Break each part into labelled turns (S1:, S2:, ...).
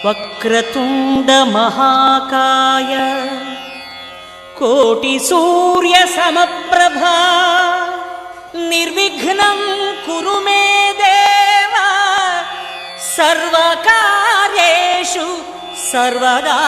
S1: ವಕ್ರತುಂಡ ಮಹಾಕಾಯ ಕೋಟಿ ಸೂರ್ಯ ಸಮಪ್ರಭಾ ನಿರ್ವಿಘ್ನಂ ಕುರು ಮೇ ದೇವ ಸರ್ವಕಾರ್ಯೇಷು ಸರ್ವದಾ.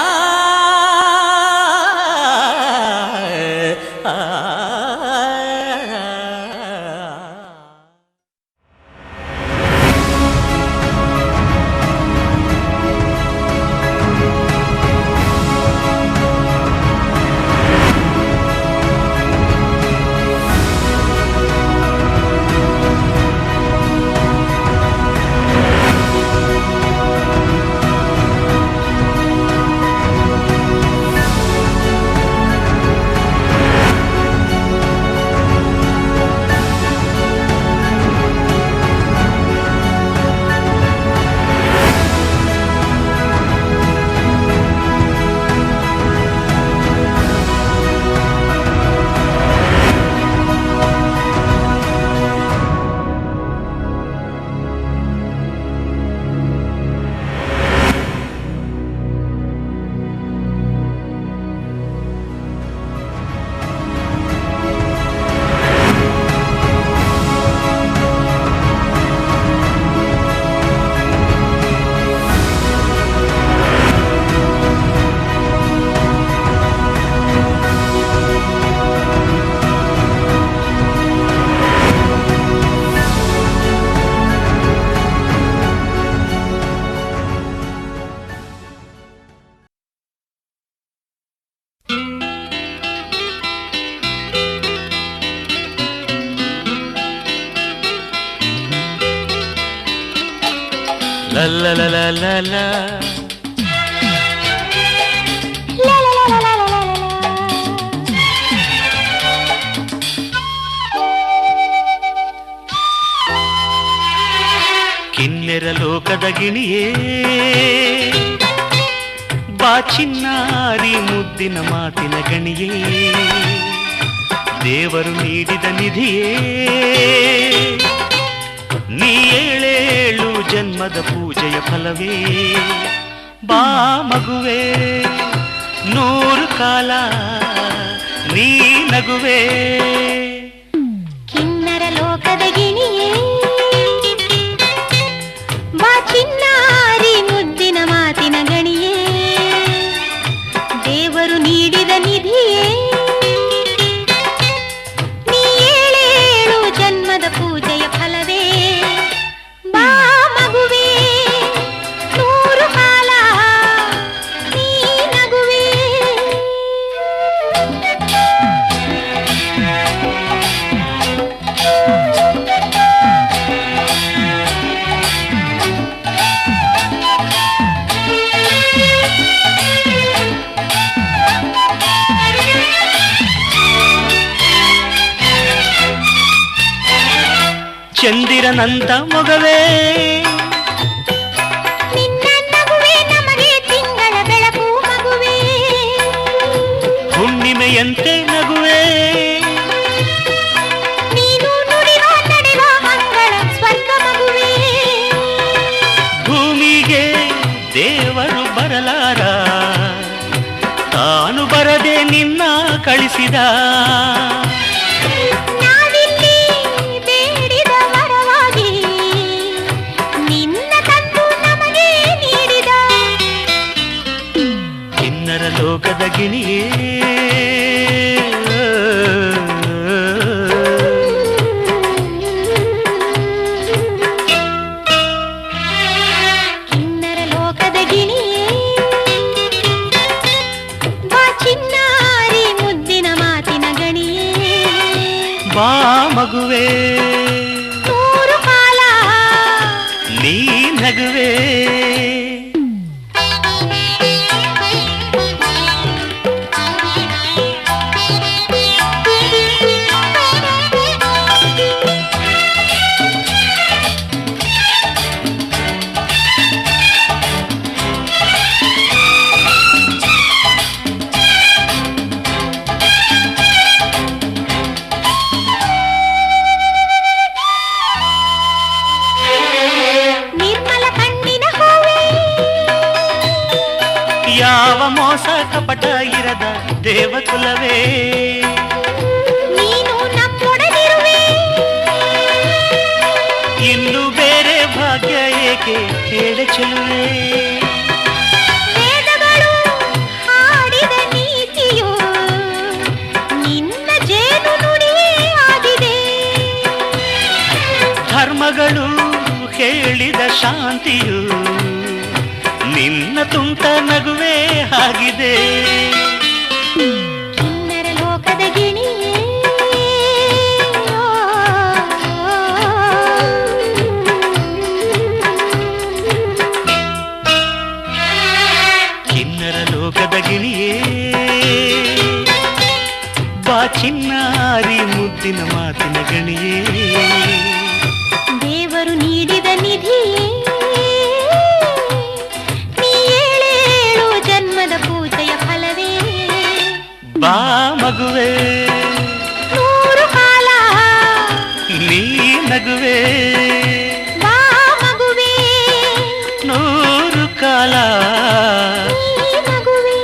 S1: La la la la la la. La la la la la la la. ಕಿನ್ನೆರ ಲೋಕದ ಗಿಣಿಯೇ ಬಾ ಚಿನ್ನಾರಿ ಮುದ್ದಿನ ಮಾತಿನ ಗಣಿಯೇ ದೇವರು ನೀಡಿದ ನಿಧಿಯೇ ನೀ ಏಳೇಳು ಜನ್ಮದ ಪೂಜೆಯ ಫಲವೇ ಬಾ ಮಗುವೆ ನೂರು ಕಾಲ ನೀ ನಗುವೆ
S2: ಕಿನ್ನರ ಲೋಕದ ಗಿಣಿಯೇ ಬಾ ಚಿನ್ನಾರಿ ಮುದ್ದಿನ ಮಾತಿನ ಗಣಿಯೇ ದೇವರು ನೀಡಿದ ನಿಧಿಯೇ ನೀ ಏಳೇಳು ಜನ್ಮದ ಪೂಜೆಯ ಫಲವೇ ಬಾ ಮಗುವೆ ನೂರು ಕಾಲ ನೀ ನಗುವೆ.
S1: ಚಂದಿರನಂತ ಮೊಗವೇ
S2: ನಿನ್ನ ನಗುವೆ ನಮಗೆ ತಿಂಗಳ ಬೆಳಕು ಮಗುವೆ
S1: ಹುಣ್ಣಿಮೆಯಂತೆ ನಗುವೆ
S2: ನೀನು ನುಡಿವ ನಡೆವ ಮಂಗಳ ಸ್ವರ್ಗ ಮಗುವೆ
S1: ಭೂಮಿ ಬರಲಾರ ತಾನು ಬರದೆ ನಿನ್ನ ಕಳಿಸಿದ
S2: ನಾವಿಲ್ಲಿ ಬೇಡಿದ ವರವಾಗಿ ನಿನ್ನ ತಂದು ನಮಗೆ ನೀಡಿದ
S1: ಕಿನ್ನರ ಲೋಕದ ಗಿಣಿಯೇ ಬಾ ಮಗುವೆ
S2: ನೂರು ಕಾಲ
S1: ನೀ ನಗುವೆ ಯಾವ ಮೋಸ ಕಪಟ ಇರದ ದೇವಕುಲವೇ
S2: ನೀನು ನಮ್ಮೊಡನಿರುವೆ
S1: ಇನ್ನು ಬೇರೆ ಭಾಗ್ಯ ಏಕೆ ಹೇಳೆ ಚೆಲುವೆ
S2: ವೇದಗಳು ಹಾಡಿದ ನೀತಿಯು ನಿನ್ನ ಜೇನು ನುಡಿಯೇ ಆಗಿದೆ
S1: ಧರ್ಮಗಳು ಹೇಳಿದ ಶಾಂತಿಯು ನಿನ್ನ ತುಂಟ ನಗುವೆ ಆಗಿದೆ
S2: ಕಿನ್ನರ ಲೋಕದ ಗಿಣಿಯೇ
S1: ಕಿನ್ನರ ಲೋಕದ ಗಿಣಿಯೇ ಬಾ ಚಿನ್ನಾರಿ ಮುದ್ದಿನ ಮಾತಿನ ಗಣಿಯೇ
S2: ದೇವರು ನೀಡಿದ ನಿಧಿಯೇ
S1: ಬಾ ಮಗುವೆ
S2: ನೂರು ಕಾಲ
S1: ನೀ ನಗುವೆ
S2: ಬಾ ಮಗುವೆ
S1: ನೂರು ಕಾಲ
S2: ನೀ ನಗುವೆ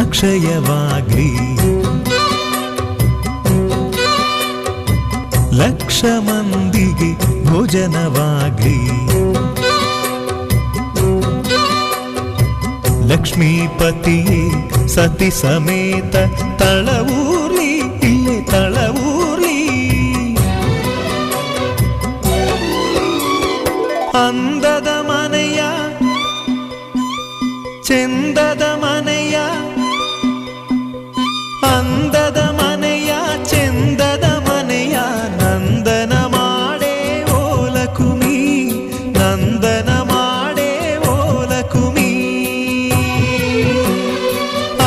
S3: ಅಕ್ಷಯವಾಗ್ಲಿ ಲಕ್ಷ ಮಂದಿಗೆ ಭೋಜನವಾಗ್ಲಿ ಲಕ್ಷ್ಮೀಪತಿಯೇ ಸತಿ ಸಮೇತ ತಳವೂರ್ಲಿ ಇಲ್ಲೇ ತಳವೂರ್ಲಿ ಅಂದದ ಮನೆಯ ಚೆಂದದ ಮನೆಯ ಅಂದದ ಮನೆಯ ಚೆಂದದ ಮನೆಯ ನಂದನ ಮಾಡೇ ಓಲಕುಮಿ ನಂದನ ಮಾಡೇ ಓಲಕುಮಿ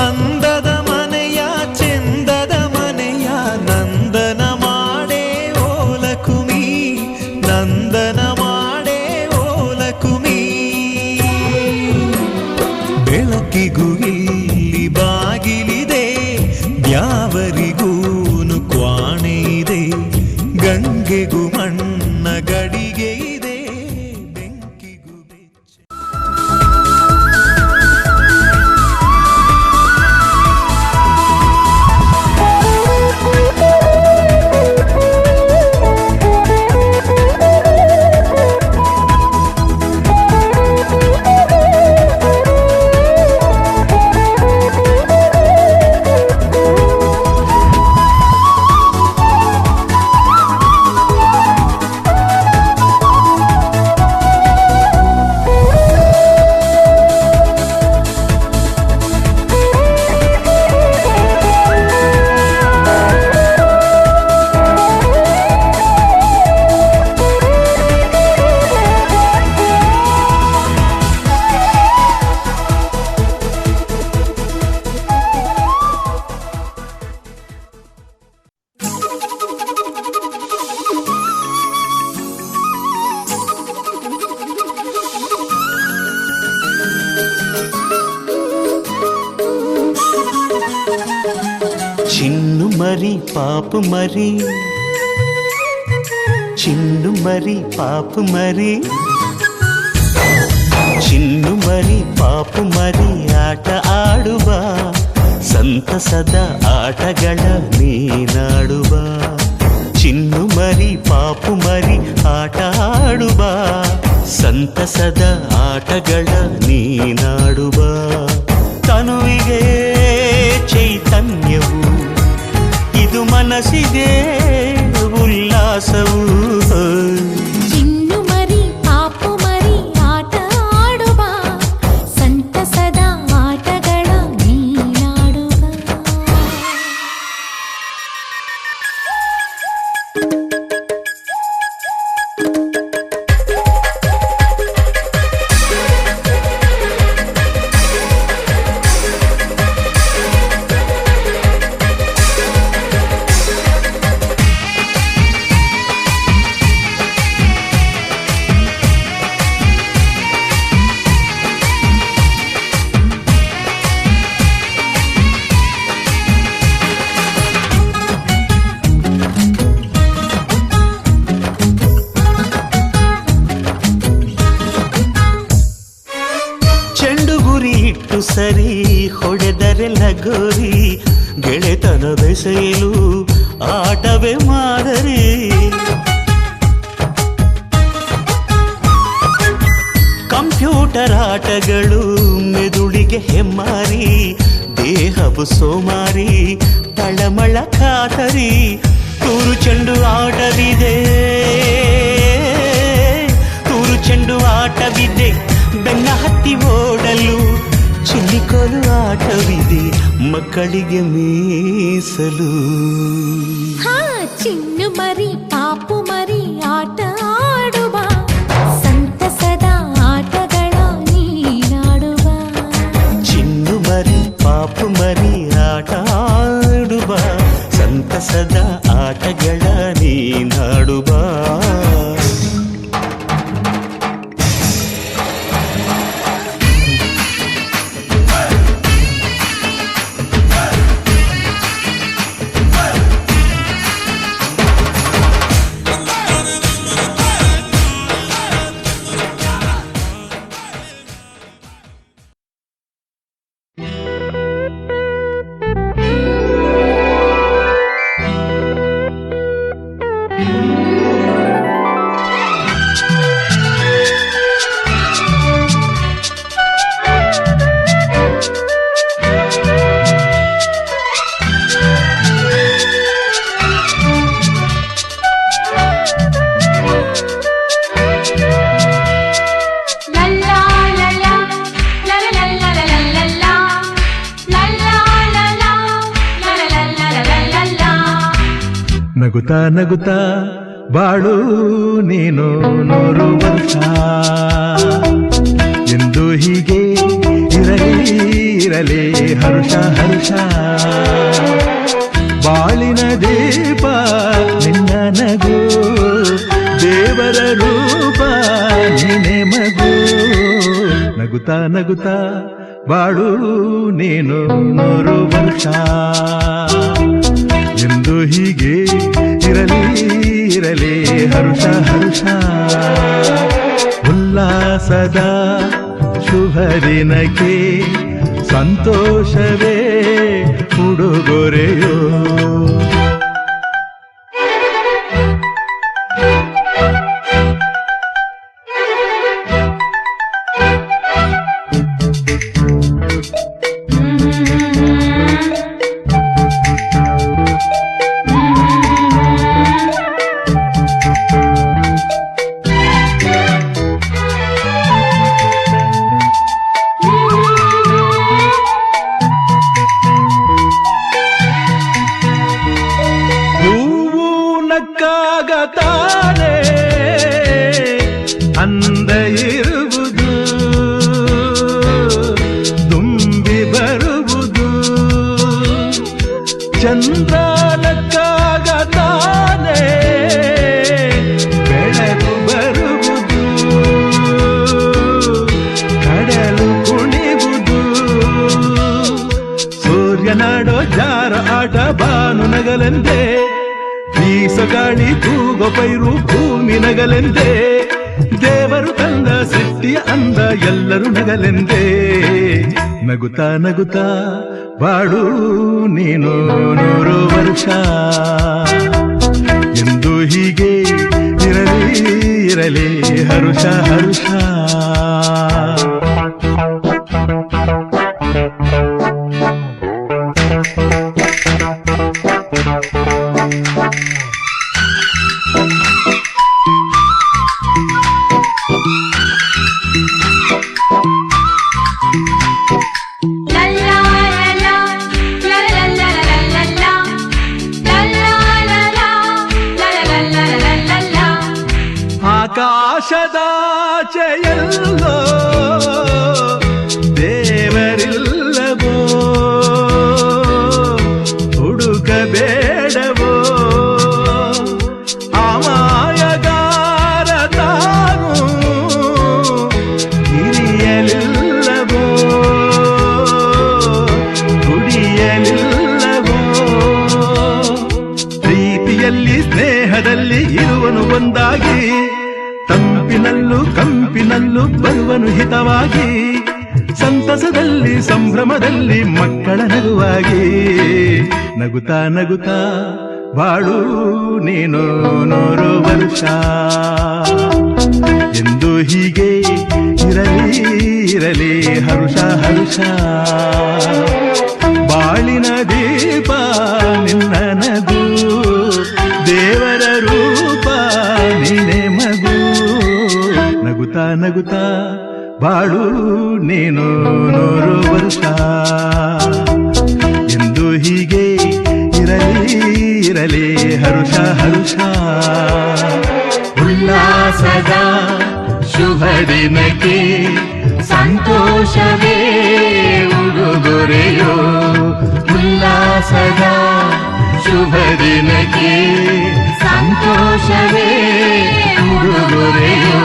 S3: ಅಂದದ ಮನೆಯ ಚೆಂದದ ಮನೆಯ ನಂದನ ಮಾಡೇ ಓಲಕುಮಿ ನಂದನ ಮಾಡೇ ಓಲಕುಮಿ ಬೆಳಕಿಗೂ ಇಲ್ಲಿ ಬಾಗಿಲಿದೆ ಯಾವರಿಗೂನು ಕ್ವಾಣೆ ಇದೆ ಗಂಗೆಗೂ ಮಣ್ಣ ಗಡಿಗೆ ಇದೆ ಬೆಂಕಿಗೂ ಬೆಚ್ಚ
S1: మరి పాపు మరి చిన్ను మరి పాపు మరి ಚಿನ್ನು ಮರಿ ಪಾಪು ಮರಿ ಆಟ ಆಡುವ ಸಂತಸದ ಆಟಗಳ ನೀನಾಡುವ ಚಿನ್ನು ಮರಿ ಪಾಪು ಮರಿ ಆಟ ಆಡುವ ಸಂತಸದ ಆಟಗಳ ನೀನಾಡುವ ತನುವಿಗೆ ಚೈತನ್ಯವು ಇದು ಮನಸ್ಸಿಗೆ ಉಲ್ಲಾಸವು ಸರಿ ಹೊಡೆದರೆ ಲಗೋರಿ ಗೆಳೆತನ ಬೆಸೆಯಲು ಆಟವೇ ಮಾದರಿ ಕಂಪ್ಯೂಟರ್ ಆಟಗಳು ಮೆದುಳಿಗೆ ಹೆಮ್ಮಾರಿ ದೇಹವು ಸೋಮಾರಿ ತಳಮಳ ಖಾತರಿ ತೂರು ಚೆಂಡು ಆಟವಿದೆ ತೂರು ಚೆಂಡು ಆಟವಿದೆ ಬೆನ್ನ ಹತ್ತಿ ಓಡಲು ಚಿನ್ನಿಕೋಲು ಆಟವಿದೆ ಮಕ್ಕಳಿಗೆ ಮೀಸಲು
S2: ಚಿನ್ನು ಮರಿ ಪಾಪು ಮರಿ ಆಟ ಆಡುವ ಸಂತಸದ ಆಟಗಳ ನೀನಾಡುವ
S1: ಚಿನ್ನು ಮರಿ ಪಾಪು ಮರಿ ಆಟ ಆಡುವ ಸಂತಸದ ಆಟಗಳ ನೀನಾಡುವ
S3: ನಗುತ್ತಾ ನಗುತ್ತಾ ಬಾಳು ನೀನು 100 ವರ್ಷ ಎಂದು ಹೀಗೆ ಇರಲಿ ಇರಲಿ ಹರುಷ ಹರುಷ ಬಾಳಿನ ದೀಪ ನಿನ್ನ ನಗು ದೇವರ ರೂಪ ನೀನೆ ಮಗು ನಗುತ್ತಾ ನಗುತ್ತಾ ಬಾಳು ನೀನು 100 ವರ್ಷ ಎಂದು ಹೀಗೆ ಇರಲಿ ಇರಲಿ ಹರುಷ ಹರುಷ ಉಲ್ಲಾಸದ ಶುಭ ದಿನಕ್ಕೆ ಸಂತೋಷವೇ ಉಡುಗೊರೆಯೋ ಗಾಳಿ ತೂಗೋ ಪೈರು ಭೂಮಿ ನಗಲೆಂದೇ ದೇವರು ತಂದ ಸೃಷ್ಟಿಯ ಅಂದ ಎಲ್ಲರೂ ನಗಲೆಂದೇ ನಗುತ್ತಾ ನಗುತ್ತಾ ಬಾಳು ನೀನು 100 ವರ್ಷ ಎಂದು ಹೀಗೆ ಇರಲಿ ಹರುಷ ಹರುಷ ಆಕಾಶದಾಚೆಯಲ್ಲೋ ದೇವರಿಲ್ಲವೋ ಹುಡುಕಬೇಡವೋ ಅಮಾಯಗಾರ ತಾನು ಹಿರಿಯಲಿಲ್ಲವೋ ಕುಡಿಯಲಿಲ್ಲವೋ ಪ್ರೀತಿಯಲ್ಲಿ ಸ್ನೇಹದಲ್ಲಿ ಇರುವನು ಒಂದಾಗಿ ತಂಪಿನಲ್ಲೂ ಕಂಪಿನಲ್ಲೂ ಬರುವನು ಹಿತವಾಗಿ ಸಂತಸದಲ್ಲಿ ಸಂಭ್ರಮದಲ್ಲಿ ಮಕ್ಕಳ ನಗುವಾಗಿ ನಗುತ್ತಾ ನಗುತ್ತಾ ಬಾಳು ನೀನು 100 ವರ್ಷ ಎಂದು ಹೀಗೆ ಇರಲಿ ಹರುಷ ಹರುಷ ಬಾಳಿನ ದೀಪ ನಿನ್ನ ನಗು ದೇವರ ರೂಪ ನೀನೆ ಮಗು ನಗುತ್ತಾ ನಗುತ್ತಾ ಬಾಳು ನೀನು 100 ವರ್ಷ ಎಂದು ಹೀಗೆ ಇರಲಿ ಹರುಷ ಹರುಷ ಉಲ್ಲಾಸದ ಶುಭ ದಿನಕ್ಕೆ ಸಂತೋಷವೇ ಉಡುಗೊರೆಯೋ ಉಲ್ಲಾಸದ ಶುಭ ದಿನಕ್ಕೆ ಸಂತೋಷವೇ ಉಡುಗೊರೆಯೋ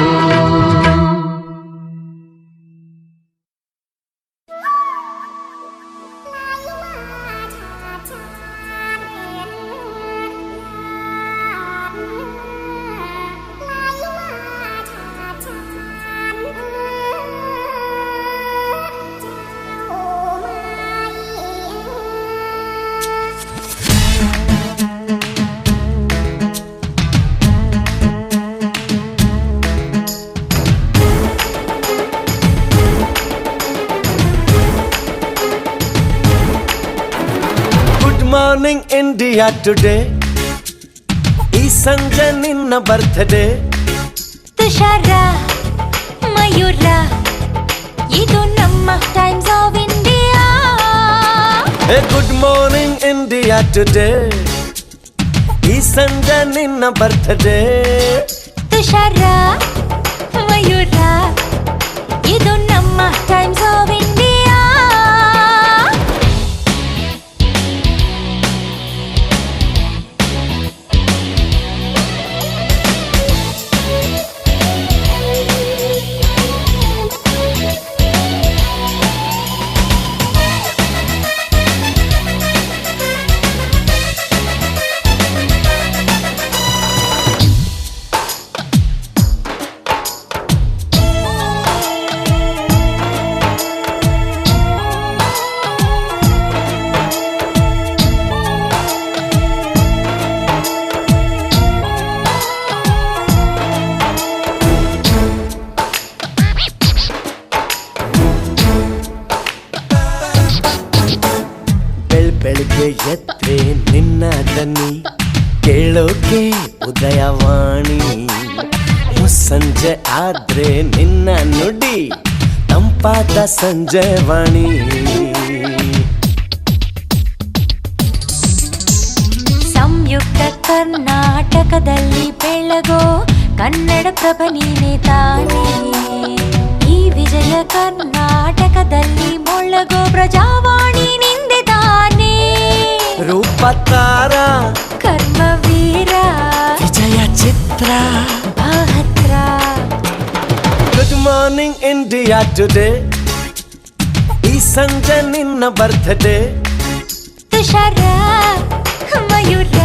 S4: Morning India today ಈ ಸಂಜೆ ನಿನ್ನ ಬರ್ತ್ಡೇ
S2: ತುಷಾರ ಮಯೂರ ಇದು ನಮ್ಮ times of India
S4: Hey good morning India today ಈ ಸಂಜೆ ನಿನ್ನ ಬರ್ತ್ಡೇ
S2: ತುಷಾರ ಮಯೂರ ಇದು ನಮ್ಮ ಟೈಮ್ಸ್ ಆಫ್ ಇಂಡಿಯಾ
S4: ಬೆಳಗ್ಗೆ ಎದ್ರೆ ನಿನ್ನ ದನಿ ಕೇಳೋಕೆ ಉದಯವಾಣಿ ಮುಸ್ಸಂಜೆ ಆದ್ರೆ ನಿನ್ನ ನುಡಿ ತಂಪಾದ ಸಂಜೆವಾಣಿ
S2: ಸಂಯುಕ್ತ ಕರ್ನಾಟಕದಲ್ಲಿ ಬೆಳಗೋ ಕನ್ನಡ ಪ್ರಭ ನೀನೆ ತಾನೇ ಈ ವಿಜಯ ಕರ್ನಾಟಕದಲ್ಲಿ ಮೊಳಗೋ ಪ್ರಜಾವಾಣಿ ನಿಂದೆ ತಾನೇ
S4: ರೂಪತಾರ
S2: ಕರ್ಮವೀರ
S4: ವಿಜಯ ಚಿತ್ರ
S2: ಮಹತ್ರ
S4: ಗುಡ್ ಮಾರ್ನಿಂಗ್ ಇಂಡಿಯಾ ಟುಡೇ ಈ ಸಂಜೆ ನಿನ್ನ ಬರ್ತ್ಡೇ
S2: ತುಷಾರ ಮಯೂರ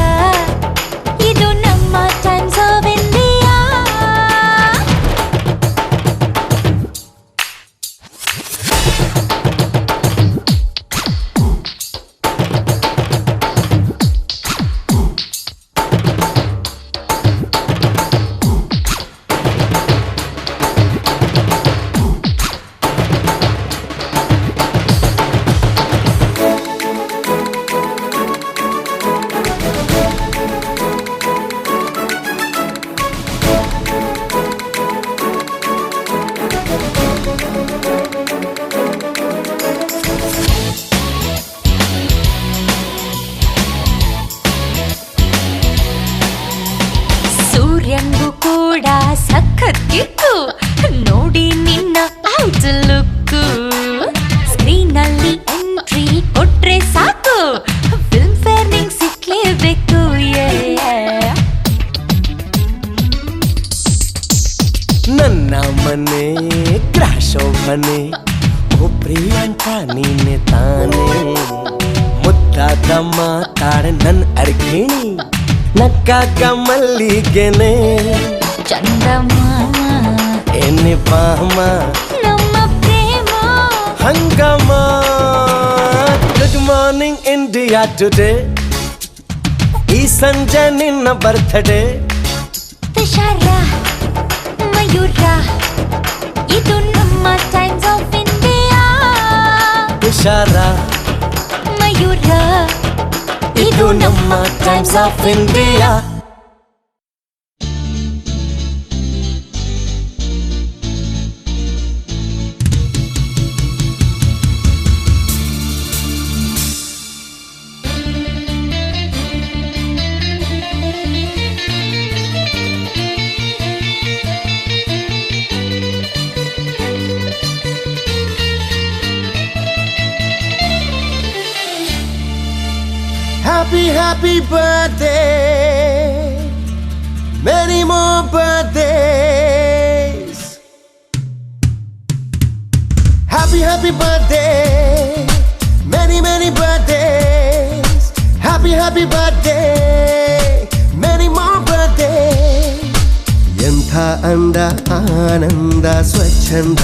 S2: ಇದು ನಮ್ಮ ಕ್ಯೂಟ್ ಲುಕ್ಕು ಸ್ಕ್ರೀನಲ್ಲಿ ಎಂಟ್ರಿ ಕೊಟ್ರೆ ಸಾಕು ಫಿಲ್ಮ್ ಫೇರ್ ನಿಂಗ್ ಸಿಕ್ಲೇಬೇಕು
S4: ನನ್ನ ಮನೆ ಗೃಹ ಶೋಭನೆ ಓ ಪ್ರಿಯಾಂಕ ನೀನೆ ತಾನೇ ಮುದ್ದಾದ ಮಾತಾಡ ನನ್ ಅರ್ಗಿಣಿ ನಕ್ಕಾಗ ಮಲ್ಲಿಗೆನೆ
S2: ಚಂದಮಾಮ
S4: ಎನ್ನೆ ಬಾಮ
S2: ನಮ್ಮ ಪ್ರೇಮ
S4: ಹಂಗಮ ಗುಡ್ ಮಾರ್ನಿಂಗ್ ಇಂಡಿಯಾ ಟುಡೇ ಈ ಸಂಜೆ ನಿನ್ನ ಬರ್ತ್ಡೇ
S2: ತುಷಾರ ಮಯೂರ ಇದು ನಮ್ಮ times of India
S4: Tushar
S2: Mayura
S4: ಇದು ನಮ್ಮ times of India Happy, happy birthday. Many more birthdays. Happy, happy birthday. Many, many birthdays. Happy, happy birthday. Many more birthdays. ಎಂಥ ಅಂದ ಆನಂದ ಸ್ವಚ್ಛಂದ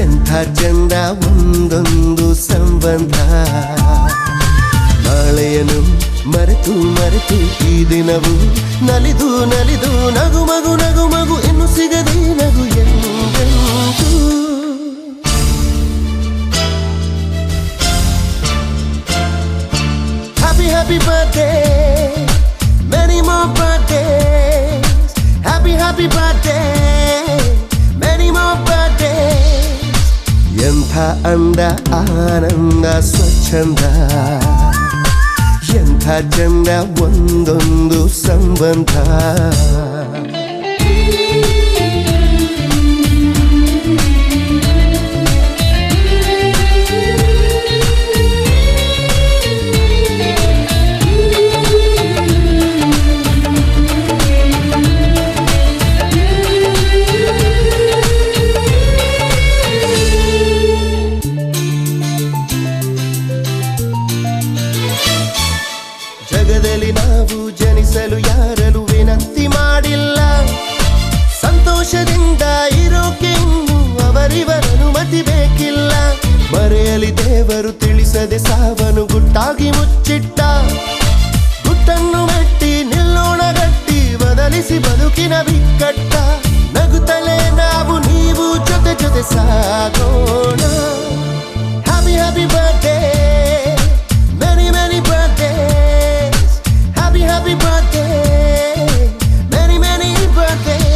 S4: ಎಂಥ ಚಂದ ಒಂದೊಂದು ಸಂಬಂಧ ನಾಳೆಯನ್ನು ಮರೆತು ಮರೆತು ಈ ದಿನವು ನಲಿದು ನಲಿದು ನಗು ಮಗು ನಗು ಮಗು ಇನ್ನು ಸಿಗದೆ ನಗು ಎಂದೆಂದೂ happy happy birthday many more birthdays happy happy birthday many more birthdays ಎಂಥ ಅಂದ ಆನಂದ ಸ್ವಚ್ಛಂದ ಎಂಥ ಚಂದ ಒಂದೊಂದು ಸಂಬಂಧ ಜಗದಲ್ಲಿ ನಾವು ಜನಿಸಲು ಯಾರಲು ವಿನಂತಿ ಮಾಡಿಲ್ಲ ಸಂತೋಷದಿಂದ ಇರೋಕೆ ಇನ್ನು ಅವರಿವರ ಅನುಮತಿ ಬೇಕಿಲ್ಲ ಮರೆಯಲಿ ದೇವರು ತಿಳಿಸದೆ ಸಾವನು ಗುಟ್ಟಾಗಿ ಮುಚ್ಚಿಟ್ಟ ಗುಟ್ಟನ್ನು ಮೆಟ್ಟಿ ನಿಲ್ಲೋಣ ಗಟ್ಟಿ ಬದಲಿಸಿ ಬದುಕಿನ ಬಿಕ್ಕಟ್ಟ ನಗುತ್ತಲೇ ನಾವು ನೀವು ಜೊತೆ ಜೊತೆ ಸಾಗೋಣ happy happy birthday many many birthday Happy birthday, many, many birthdays.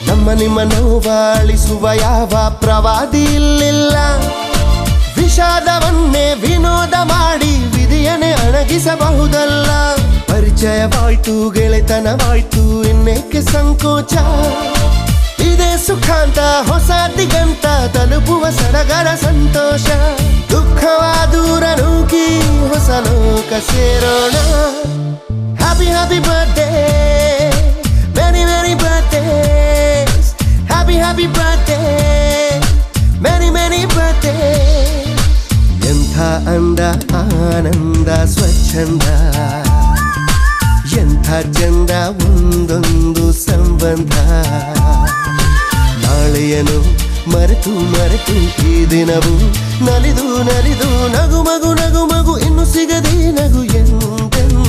S4: ನಮ್ಮ ನಿಮ್ಮ ನೋವಾಳಿಸುವ ಯಾವ ಪ್ರವಾದಿ ಇಲ್ಲಿಲ್ಲ ವಿಷಾದವನ್ನೇ ವಿನೋದ ಮಾಡಿ ವಿಧಿಯನ್ನೇ ಅಣಗಿಸಬಹುದಲ್ಲ ಪರಿಚಯವಾಯ್ತು ಗೆಳೆತನವಾಯ್ತು ಇನ್ನೇಕೆ ಸಂಕೋಚ ಇದೇ ಸುಖಾಂತ ಹೊಸ ದಿಗಂತ ತಲುಪುವ ಸಡಗರ ಸಂತೋಷ ದುಃಖವ ದೂರ ನೂಕಿ ಹೊಸ ಲೋಕ ಸೇರೋಣ happy happy birthday many many birthdays happy happy birthday many many birthdays ಎಂಥ ಅಂದ ಆನಂದ ಸ್ವಚ್ಛಂದ ಎಂಥ ಚಂದ ಒಂದೊಂದು ಸಂಬಂಧ ನಾಳೆಯನ್ನು ಮರೆತು ಮರೆತು ಈ ದಿನವು ನಲಿದು ನಲಿದು ನಗು ಮಗು ನಗು ಮಗು ಇನ್ನು ಸಿಗದೆ ನಗು ಎಂದೆಂದೂ.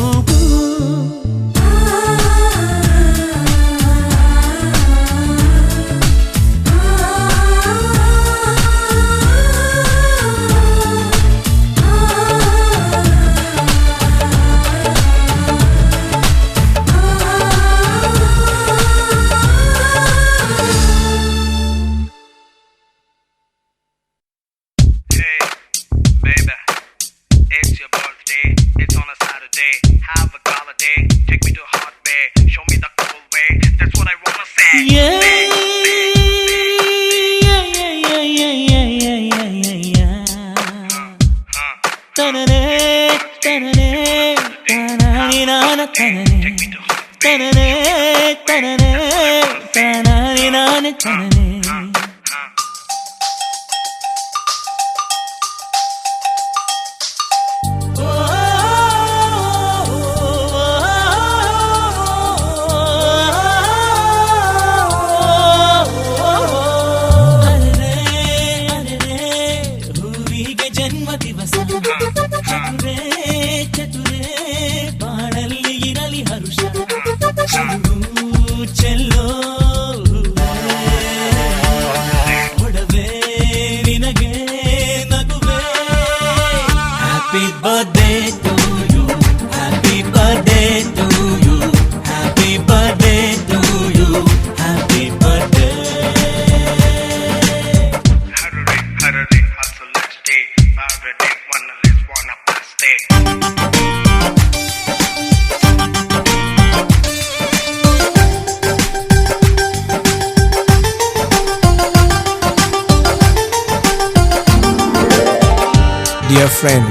S5: Dear friend,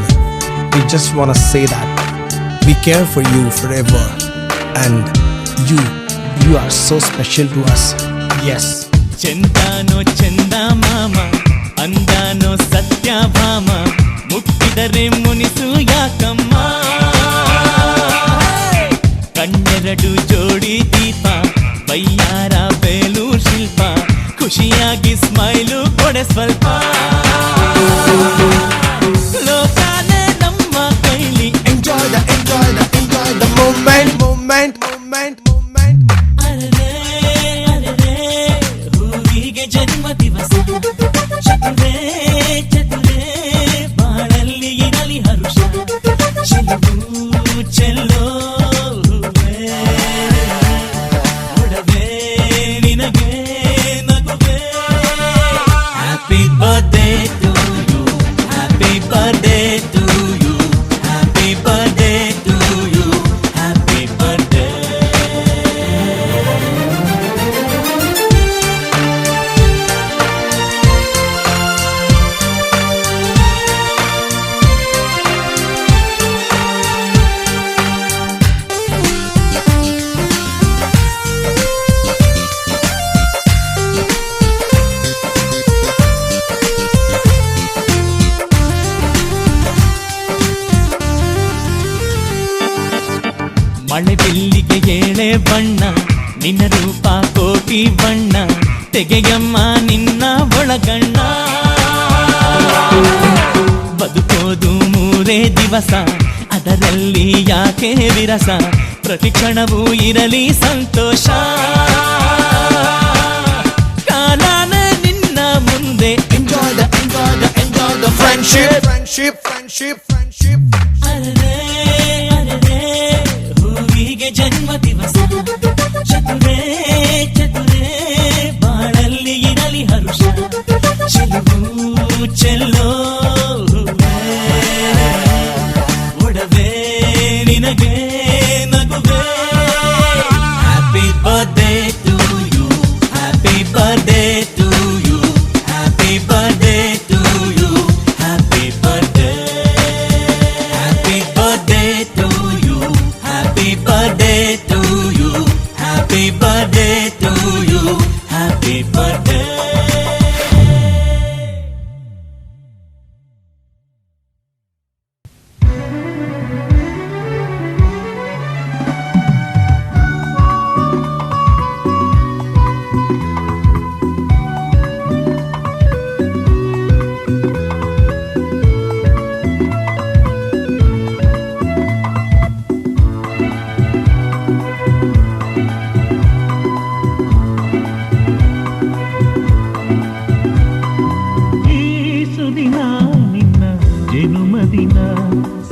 S5: we just want to say that we care for you forever and you are so special to us. Yes.
S1: ಚಂದಾನೋ ಚಂದ ಮಾಮ ಅಂದಾನೋ ಸತ್ಯ ಭಾಮ ಮುಟ್ಟಿದರೆ ಮುನಿಸು ಯಾಕಮ್ಮ ಕಣ್ಣೆರಡು ಜೋಡಿ ದೀಪ ಬಯ್ಯಾರ ಬೇಲೂರು ಶಿಲ್ಪ ಖುಷಿಯಾಗಿ ಸ್ಮೈಲು ಕೊಡೆ ಸ್ವಲ್ಪ ಲೋಕಾನೆ ನಮ್ಮ ಕೈಲಿ
S5: Enjoy the moment.
S1: ಅರರೆ ಅರರೆ ಹೂವಿಗೆ ಜನ್ಮ ದಿವಸ ಚತುರೇ ಚತುರೇ ಬಾಳಲ್ಲಿ ಇರಲಿ ಹರುಷ ಚೆಲುವು ಚೆಲ್ಲೋ ಒಡವೆ ನಿನಗೆ ನಗುವೆ happy birthday to you happy birthday to you happy birthday to you happy birthday ಮಳೆ ಬಿಲ್ಲಿಗೆ ಏಳೆ ಬಣ್ಣ ನಿನ್ನ ರೂಪ ಕೋಟಿ ಬಣ್ಣ ತೆಗೆಯಮ್ಮ ನಿನ್ನ ಒಳಗಣ್ಣ ಬದುಕೋದು ಮೂರೇ ದಿವಸ ಅದರಲ್ಲಿ ಯಾಕೆ ವಿರಸ ಪ್ರತಿ ಕ್ಷಣವೂ ಇರಲಿ ಸಂತೋಷ ಕಾಲಾನ ನಿನ್ನ ಮುಂದೆ
S5: Enjoy the friendship.
S1: ಅರರೆ ಅರರೆ ಹೂವಿಗೆ ಜನ್ಮ ದಿವಸ ಚತುರೇ ಚತುರೇ ಬಾಳಲ್ಲಿ ಇರಲಿ ಹರುಷ ಚೆಲುವು ಚೆಲ್ಲೋ ಒಡವೆ ನಿನಗೆ ನಗುವೆ happy birthday to you happy birthday to you happy birthday to you happy birthday happy birthday to you happy birthday to you happy birthday to you happy birthday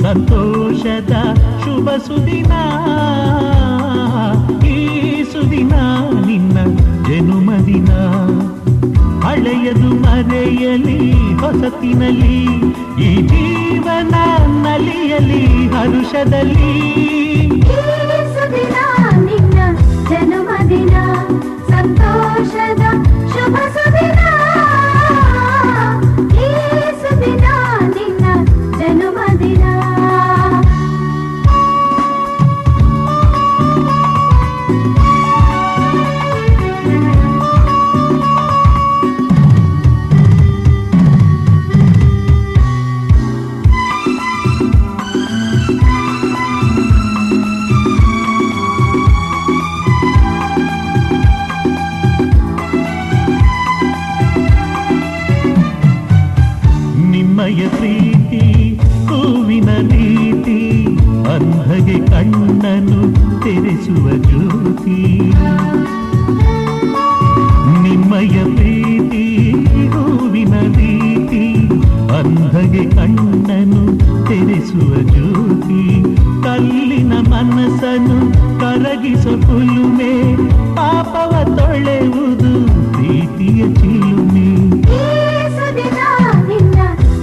S1: ಸಂತೋಷದ ಶುಭ ಸುದಿನ. ಈ ಸುದಿನ ನಿನ್ನ ಜನುಮದಿನ. ಹಳೆಯದು ಮರೆಯಲಿ ಹೊಸತಿನಲ್ಲಿ, ಈ ಜೀವನ ನಲಿಯಲಿ ಹರುಷದಲ್ಲಿ.
S2: ಸುದಿನ ನಿನ್ನ ಜನ್ಮದಿನ, ಸಂತೋಷದ ಶುಭ ಸುದಿನ. ಈ ಸುದಿನ ನಿನ್ನ ಜನ್ಮದಿನ.
S1: ನಿಮ್ಮಯ ಪ್ರೀತಿ ಹೂವಿನ ರೀತಿ, ಅಂಧಗೆ ಕಣ್ಣನು ತೆರೆಸುವ ಜ್ಯೋತಿ. ನಿಮ್ಮಯ ಪ್ರೀತಿ ಹೂವಿನ ರೀತಿ, ಅಂಧಗೆ ಕಣ್ಣನು ತೆರೆಸುವ ಜ್ಯೋತಿ. ಕಲ್ಲಿನ ಮನಸ್ಸನ್ನು ಕರಗಿಸೋ ಕುಲುಮೆ, ಪಾಪವ ತೊಳೆಯುವುದು ಪ್ರೀತಿಯ ಚಿಲುಮೆ.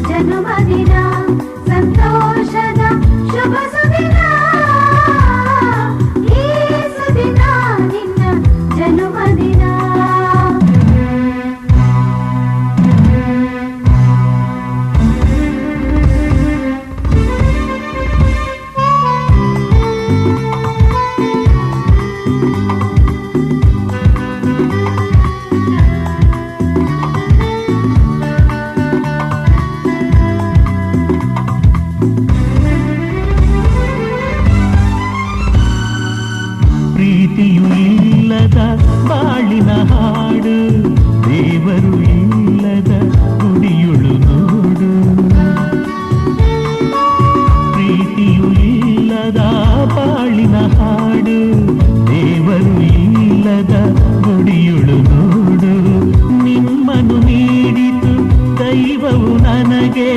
S2: ಜನ್ಮದಿನ ಸಂತೋಷದ ಶುಭ ಸುದಿನ. ಈ ಸುದಿನ ನಿನ್ನ ಜನ್ಮದಿನ.
S1: ಪ್ರೀತಿಯು ಇಲ್ಲದ ಬಾಳಿನ ಹಾಡು, ದೇವರು ಇಲ್ಲದ ಗುಡಿಯುಳು ನೋಡು. ಪ್ರೀತಿಯು ಇಲ್ಲದ ಬಾಳಿನ ಹಾಡು, ದೇವರು ಇಲ್ಲದ ಗುಡಿಯುಳು ನೋಡು. ನಿಮ್ಮನ್ನು ನೀಡಿತು ದೈವವು ನನಗೆ,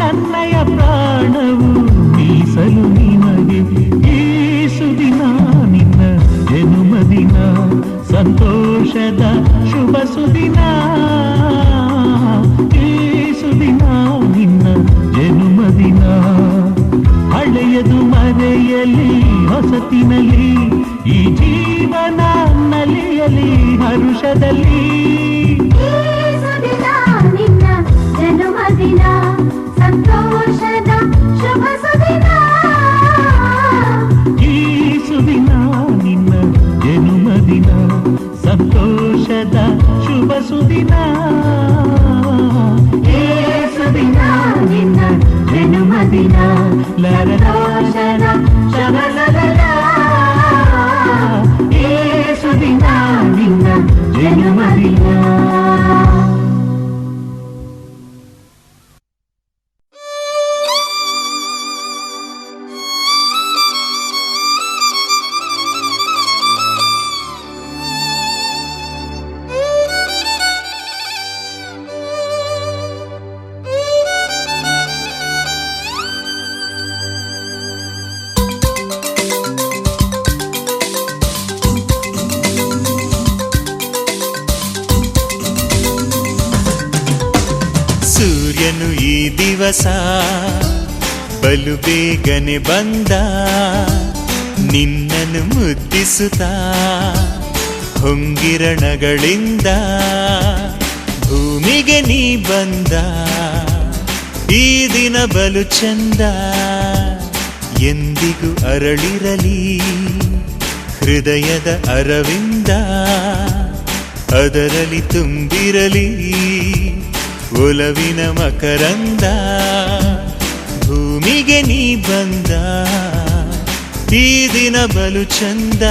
S1: ನನ್ನಯ ಪ್ರಾಣವು ಮೀಸಲು ನಿಮಗೆ. ಈ ಸುದಿನ ನಿನ್ನ ಜನುಮದಿನ, ಸಂತೋಷದ ಶುಭ ಸುದಿನ. ಈ ಸುದಿನ ನಿನ್ನ ಜನುಮದಿನ. ಹಳೆಯದು ಮರೆಯಲಿ ಹೊಸತಿನಲ್ಲಿ, ಈ ಜೀವನ ನಲಿಯಲಿ ಹರುಷದಲ್ಲಿ.
S2: ಸುದಿನ ನಿನ್ನ ಜನ್ಮದಿನ, ಸಂತೋಷದ ಶುಭ ಸುದಿನ.
S1: ಈ ಸುದಿನ ನಿನ್ನ ಜನುಮದಿನ, ಸಂತೋಷದ ಶುಭ ಸುದಿನ. ಈ ಸುದಿನ ನಿನ್ನ ಜನುಮದಿನ, ಸಂತೋಷದ ಶುಭ ಸುದಿನ. ಈ ಸುದಿನ ನಿನ್ನ ಜನುಮದಿನ. ಸೂರ್ಯನು ಈ ದಿವಸ ಬಲು ಬೇಗನೆ ಬಂದ, ನಿನ್ನನ್ನು ಮುದ್ದಿಸುತ್ತಾ ಹೊಂಗಿರಣಗಳಿಂದ. ಭೂಮಿಗೆ ನೀ ಬಂದ, ಈ ದಿನ ಬಲು ಚಂದ. ಎಂದಿಗೂ ಅರಳಿರಲಿ ಹೃದಯದ ಅರವಿಂದ, ಅದರಲ್ಲಿ ತುಂಬಿರಲಿ ಒಲವಿನ ಮಕರಂದ. ಭೂಮಿಗೆ ನೀ ಬಂದ, ಈ ದಿನ ಬಲು ಚಂದ.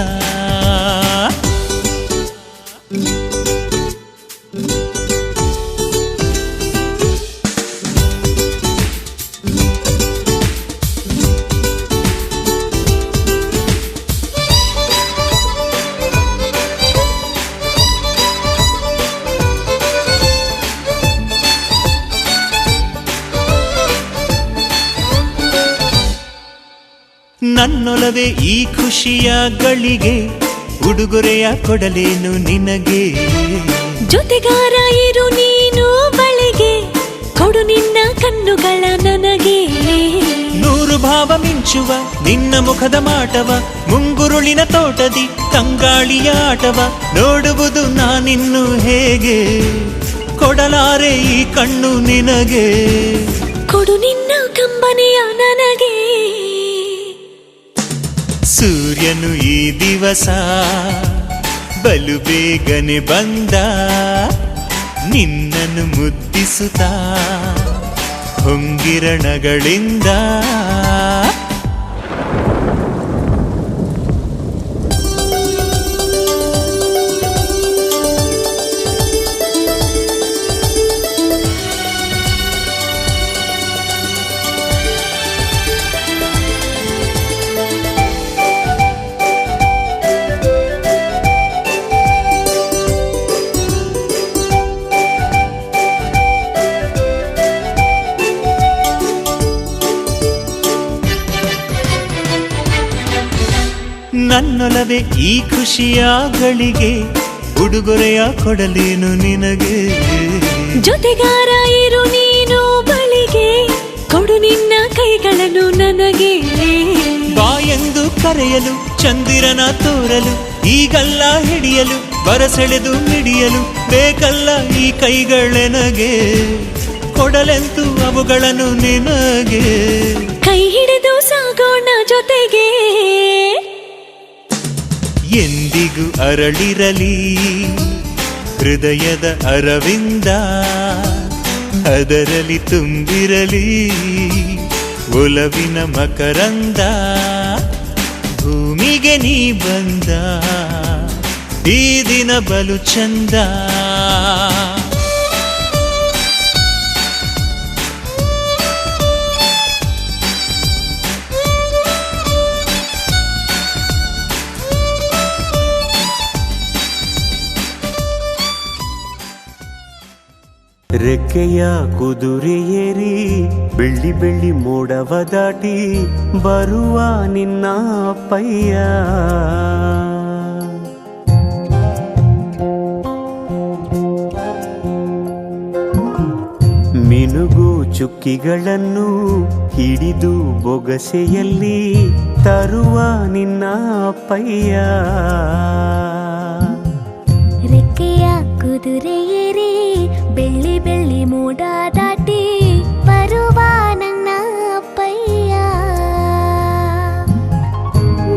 S1: ನನ್ನೊಲವೇ ಈ ಖುಷಿಯ ಗಳಿಗೆ ಉಡುಗೊರೆಯ ಕೊಡಲೇನು ನಿನಗೆ
S6: ಜೊತೆಗಾರ ಇರು ನೀನು ಬಳಿಗೆ ಕೊಡು ನಿನ್ನ ಕಣ್ಣುಗಳ ನನಗೆ
S1: ನೂರು ಭಾವ ಮಿಂಚುವ ನಿನ್ನ ಮುಖದ ಮಾಟವ ಮುಂಗುರುಳಿನ ತೋಟದಿ ತಂಗಾಳಿಯ ಆಟವ ನೋಡುವುದು ನಾನಿನ್ನು ಹೇಗೆ ಕೊಡಲಾರೆ ಈ ಕಣ್ಣು ನಿನಗೆ
S6: ಕೊಡು ನಿನ್ನ ಕಂಬನಿಯ ನನಗೆ
S1: ಸೂರ್ಯನು ಈ ದಿವಸ ಬಲು ಬೇಗನೆ ಬಂದ ನಿನ್ನನ್ನು ಮುದ್ದಿಸುತ್ತಾ ಹೊಂಗಿರಣಗಳಿಂದ ನನ್ನೊಲವೇ ಈ ಖುಷಿಯ ಗಳಿಗೆ ಉಡುಗೊರೆಯ ಕೊಡಲೇನು ನಿನಗೆ
S6: ಜೊತೆಗಾರ ಇರು ನೀನು ಬಳಿಗೆ ಕೊಡು ನಿನ್ನ ಕೈಗಳನ್ನು ನನಗೆ
S1: ಬಾಯೆಂದು ಕರೆಯಲು ಚಂದಿರನ ತೋರಲು ಈಗಲ್ಲ ಹಿಡಿಯಲು ಬರಸೆಳೆದು ಮಿಡಿಯಲು ಬೇಕಲ್ಲ ಈ ಕೈಗಳೆನಗೆ ಕೊಡಲೆಂತು ಅವುಗಳನ್ನು ನಿನಗೆ
S6: ಕೈ ಹಿಡಿದು ಸಾಗೋಣ ಜೊತೆಗೆ
S1: ಎಂದಿಗೂ ಅರಳಿರಲಿ ಹೃದಯದ ಅರವಿಂದ ಅದರಲ್ಲಿ ತುಂಬಿರಲಿ ಒಲವಿನ ಮಕರಂದ ಭೂಮಿಗೆ ನೀ ಬಂದ ಈ ದಿನ ಬಲು ಚಂದ
S7: ರೆಕ್ಕೆಯ ಕುದುರೆಯೇರಿ ಬೆಳ್ಳಿ ಬೆಳ್ಳಿ ಮೋಡವ ದಾಟಿ ಬರುವ ನಿನ್ನ ಅಪ್ಪಯ್ಯ ಮಿನುಗು ಚುಕ್ಕಿಗಳನ್ನು ಹಿಡಿದು ಬೊಗಸೆಯಲ್ಲಿ ತರುವ ನಿನ್ನ ಅಪ್ಪಯ್ಯ
S2: ರೆಕ್ಕೆಯ ಕುದುರೆಯೇರಿ ಬೆಳ್ಳಿ ಬೆಳ್ಳಿ ಮೋಡ ದಾಟಿ ಬರುವ ನನ್ನ ಅಪ್ಪಯ್ಯ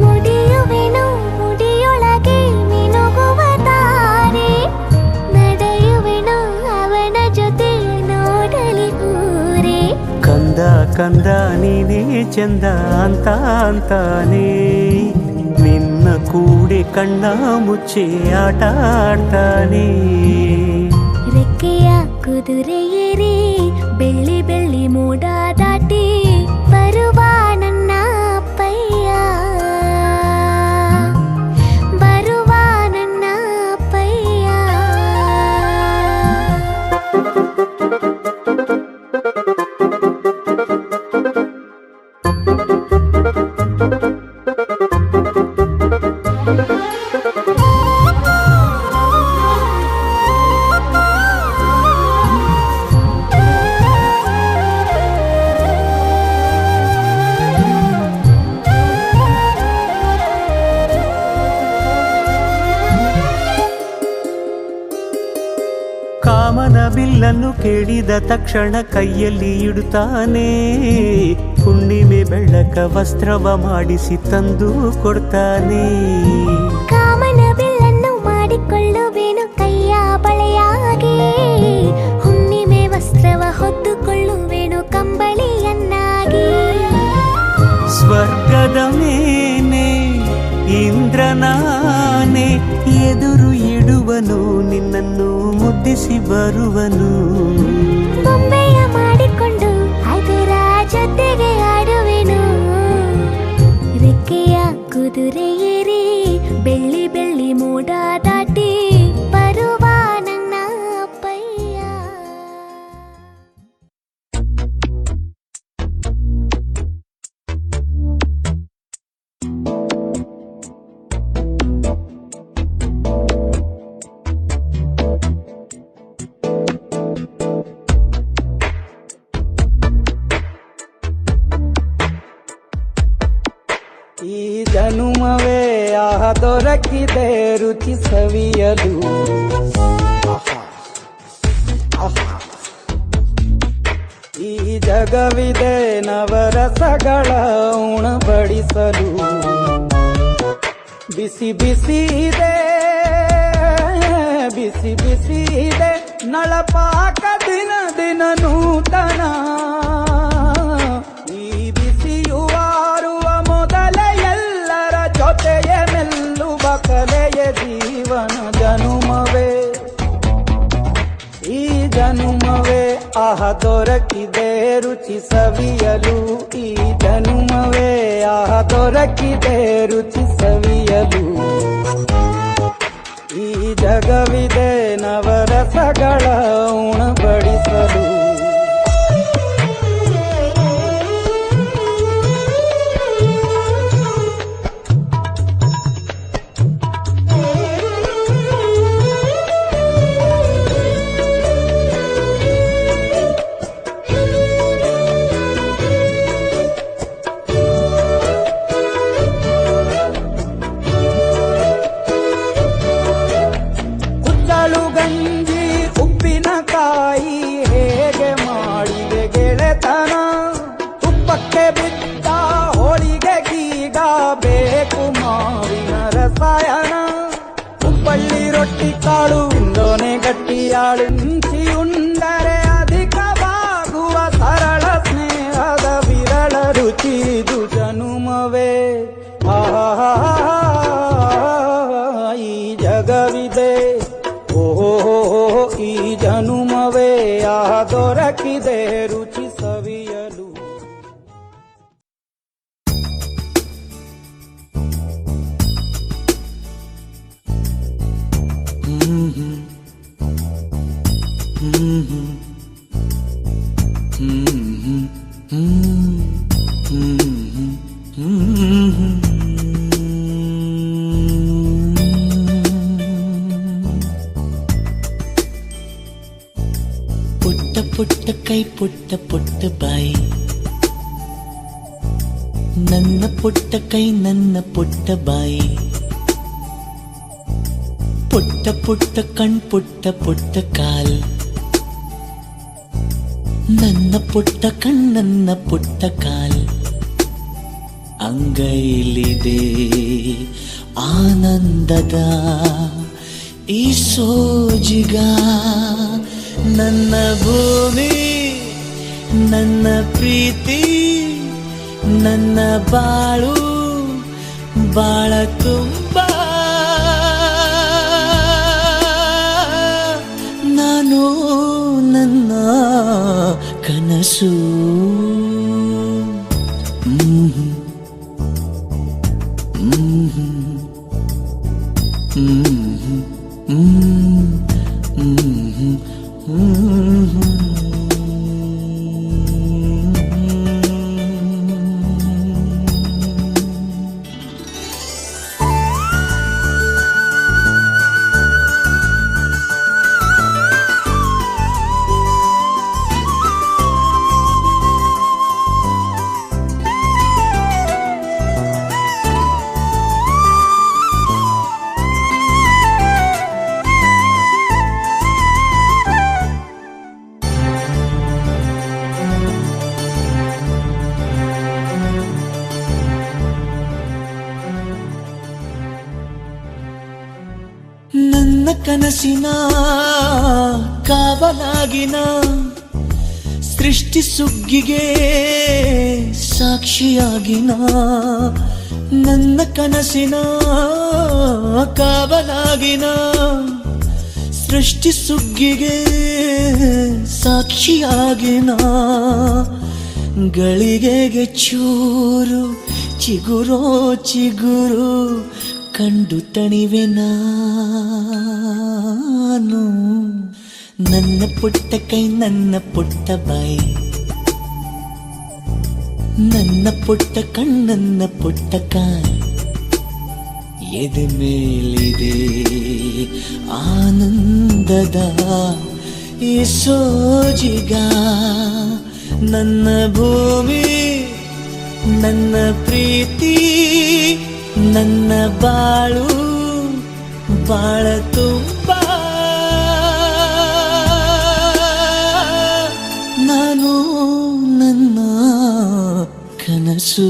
S2: ಮುಡಿಯುವೆನು ಮುಡಿಯೊಳಗೆ ಮಿನುಗುವ ತಾರೆ ನಡೆಯುವೆನು ಅವನ ಜೊತೆ ನೋಡಲಿ ಊರೇ
S7: ಕಂದ ಕಂದ ನೀನೇ ಚಂದ ಅಂತ ಅಂತಾನೆ ನಿನ್ನ ಕೂಡೆ ಕಣ್ಣ ಮುಚ್ಚೆ ಆಟ ಆಡ್ತಾನೆ
S2: ರೆಕ್ಕೆಯ ಕುದುರೆಯೇರಿ ಬೆಳ್ಳಿ ಬೆಳ್ಳಿ ಮೋಡ ದಾಟಿ ಬರುವ ನನ್ನ ಅಪ್ಪಯ್ಯ ಬರುವ ನನ್ನ ಅಪ್ಪಯ್ಯ
S7: ಕಾಮನ ಬಿಲ್ಲನ್ನು ಕೇಳಿದ ತಕ್ಷಣ ಕೈಯಲ್ಲಿ ಇಡುತ್ತಾನೆ ಹುಣ್ಣಿಮೆ ಬೆಳಕ ವಸ್ತ್ರವ ಮಾಡಿಸಿ ತಂದು ಕೊಡ್ತಾನೆ
S2: ಕಾಮನ ಬಿಲ್ಲನ್ನು ಮಾಡಿಕೊಳ್ಳುವೆನು ಕೈಯ ಬಳೆಯಾಗಿ ಹುಣ್ಣಿಮೆ ವಸ್ತ್ರವ ಹೊತ್ತುಕೊಳ್ಳುವೆನು ಕಂಬಳಿಯನ್ನಾಗಿ
S7: ಸ್ವರ್ಗದ ಮೇಲೆ ಇಂದ್ರನಾನೆ ಎದುರು ಇಡುವನು ನಿನ್ನನ್ನು ಮುದ್ದಿಸಿ ಬರುವನು
S2: ಬೊಂಬೆಯ ಮಾಡಿಕೊಂಡು ಅದರ ಜೊತೆಗೆ ಆಡುವೆನು ರೆಕ್ಕೆಯ ಕುದುರೆಯೇರಿ ಬೆಳ್ಳಿ ಬೆಳ್ಳಿ ಮೋಡ ದಾಟಿ
S7: ಈ ಜನುಮವೇ ಆಹ ದೊರಕಿದೆ ರುಚಿ ಸವಿಯಲು. ಈ ಜಗವಿದೆ ನವರಸಗಳ ಉಣಬಡಿಸಲು. ಬಿಸಿ ಬಿಸಿ ಇದೆ ಬಿಸಿ ಬಿಸಿ ಇದೆ ನಳಪಾಕ ದಿನ ದಿನ ನೂತನ. ಈ ಬಿಸಿಯುವಾರುವ ಮೊದಲೇ ಎಲ್ಲರ ಜೊತೆಯ ಮೆಲ್ಲುವ ಕಲೆಯ ಜೀವನ ಜನುಮವೇ. ಈ ಜನುಮವೇ ಆಹ ದೊರಕಿದೆ ರುಚಿ ಸವಿಯಲು. ಈ ಜನುಮವೇ ಆಹ ದೊರಕಿದೆ ರುಚಿ ಸವಿಯಲು. ಈ ಜಗವಿದೆ ನವರಸಗಳ ಉಣಬಡಿಸಲು. ಕುಚ್ಚಲು ಗಂಜಿ ಉಪ್ಪಿನಕಾಯಿ ಹೇಗೆ ಮಾಡಿದೆ ಗೆಳೆತನ. ತುಪ್ಪಕ್ಕೆ ಬಿದ್ದ ಹೋಳಿಗೆಗೀಗ ಬೇಕು ಮಾವಿನ ರಸಾಯನ. ಉಪ್ಪಳ್ಳಿ ರೊಟ್ಟಿ ಕಾಳು ಇಂದೋನೆ ಗಟ್ಟಿಯಾಳು. ಮಿಂಚಿ ಉಂಡರೆ ಅಧಿಕವಾಗುವ ಸರಳ ಸ್ನೇಹದ ವಿರಳ ರುಚಿ ಇದು ಜನುಮವೇ. ಈ ಜಗವಿದೆ ಓಹೋ ಈ ಜನುಮವೇ ಆಹ ದೊರಕಿದೆ ರುಚಿ ಸವಿಯಲು.
S8: ಪುಟ್ಟ ಪುಟ್ಟ ಕೈ ಪುಟ್ಟ ಪುಟ್ಟ ಬಾಯಿ, ನನ್ನ ಪುಟ್ಟ ಕೈ ನನ್ನ ಪುಟ್ಟ ಬಾಯಿ. ಪುಟ್ಟ ಪುಟ್ಟ ಕಣ್ ಪುಟ್ಟ ಪುಟ್ಟ ಕಾಲ್, ನನ್ನ ಪುಟ್ಟ ಕಣ್ ನನ್ನ ಪುಟ್ಟ ಕಾಲ್. ಅಂಗೈಲಿದೆ ಆನಂದದ ಈ ಸೋಜಿಗ. ನನ್ನ ಭೂಮಿ ನನ್ನ ಪ್ರೀತಿ ನನ್ನ ಬಾಳು ಬಾಳ ತುಂಬ. ನಾನು ನನ್ನ ಕನಸು. ನನ್ನ ಕನಸಿನ ಕಾವಲಾಗಿನ ಸೃಷ್ಟಿ ಸುಗ್ಗಿಗೆ ಸಾಕ್ಷಿಯಾಗಿನ. ನನ್ನ ಕನಸಿನ ಕಾವಲಾಗಿನ ಸೃಷ್ಟಿ ಸುಗ್ಗಿಗೆ ಸಾಕ್ಷಿಯಾಗಿನ. ಗಳಿಗೆಗೆ ಚೂರು ಚಿಗುರೋ ಚಿಗುರು ಕಂಡು ತಣಿವೆ ನಾನು. ನನ್ನ ಪುಟ್ಟ ಕೈ ನನ್ನ ಪುಟ್ಟ ಬಾಯಿ, ನನ್ನ ಪುಟ್ಟ ಕಣ್ಣನ್ನ ಪುಟ್ಟ ಕಾಯಿ. ಎದೆ ಮೇಲಿದೆ ಆನಂದದ ಈ ಸೋಜಿಗ. ನನ್ನ ಭೂಮಿ ನನ್ನ ಪ್ರೀತಿ ನನ್ನ ಬಾಳು ಬಾಳ ತುಂಬ ನಾನು ನನ್ನ ಕನಸು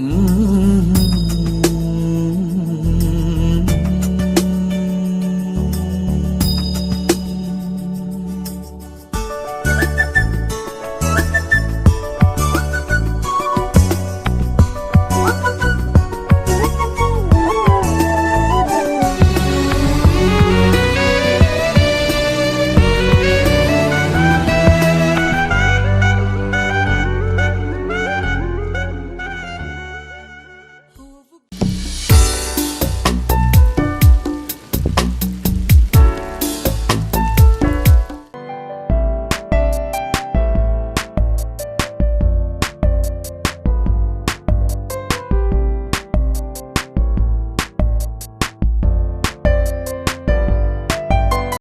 S8: Mm-hmm.